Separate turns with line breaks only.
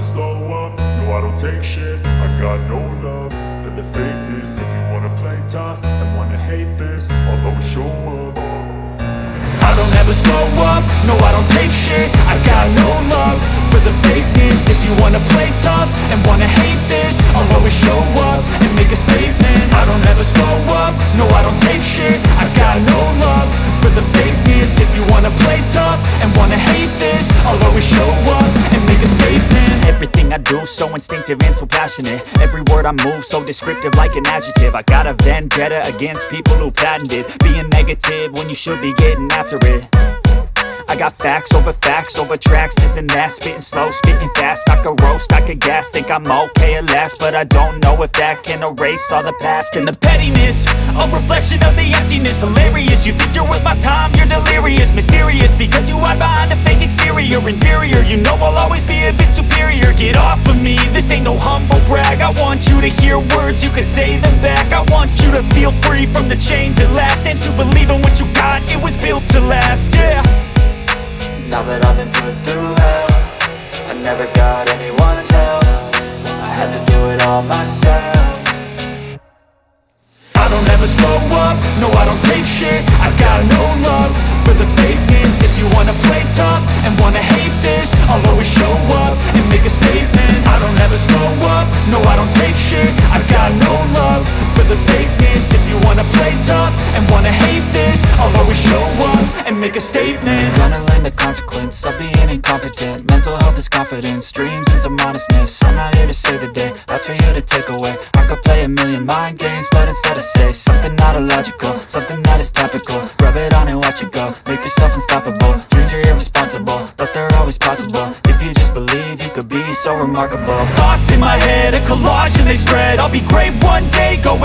slow up, no I don't take shit. I got no love for the fakeness. If you wanna play tough and wanna hate this, I'll always show up. I don't ever slow up, no I don't take shit. I got no love for the fakeness. If you wanna play tough and wanna hate this, I'll always show up and make a statement. I don't ever slow up, no I don't take shit. I got no love for the fakeness. If you wanna play tough and wanna hate this, I'll always show up and make a statement.
Everything I do so instinctive and so passionate. Every word I move so descriptive like an adjective. I got a vendetta against people who patented being negative when you should be getting after it. I got facts over tracks, this and that. Spitting slow, spitting fast, I could roast, I could gas. Think I'm okay at last, but I don't know if that can erase all the past. And the pettiness, a reflection of the emptiness. Hilarious, you think you're worth my time, you're delirious. Mysterious, because you hide behind a fake exterior. Inferior, you know I'll always be a bit superior. Get off of me, this ain't no humble brag. I want you to hear words, you can say them back. I want you to feel free from the chains at last, and to believe in what you got, it was built to last, yeah.
Now that I've been put through hell, I never got anyone's help. I had to do it all myself.
I don't ever slow up, no I don't take shit. I got no love for the fakeness. If you wanna play tough and wanna hate this, I'll always show up and make a statement. I don't ever slow up, no I don't take shit. I got no love for the fakeness. If you wanna play tough and wanna hate this, I'll always show up and make a statement.
Gonna learn the consequence of being incompetent. Mental health is confidence, dreams and some honestness. I'm not here to save the day, that's for you to take away. I could play a million mind games, but instead I say something not illogical, something that is topical. Rub it on and watch it go, make yourself unstoppable. Dreams are irresponsible, but they're always possible. If you just believe, you could be so remarkable.
Thoughts in my head, a collage and they spread. I'll be great one day, going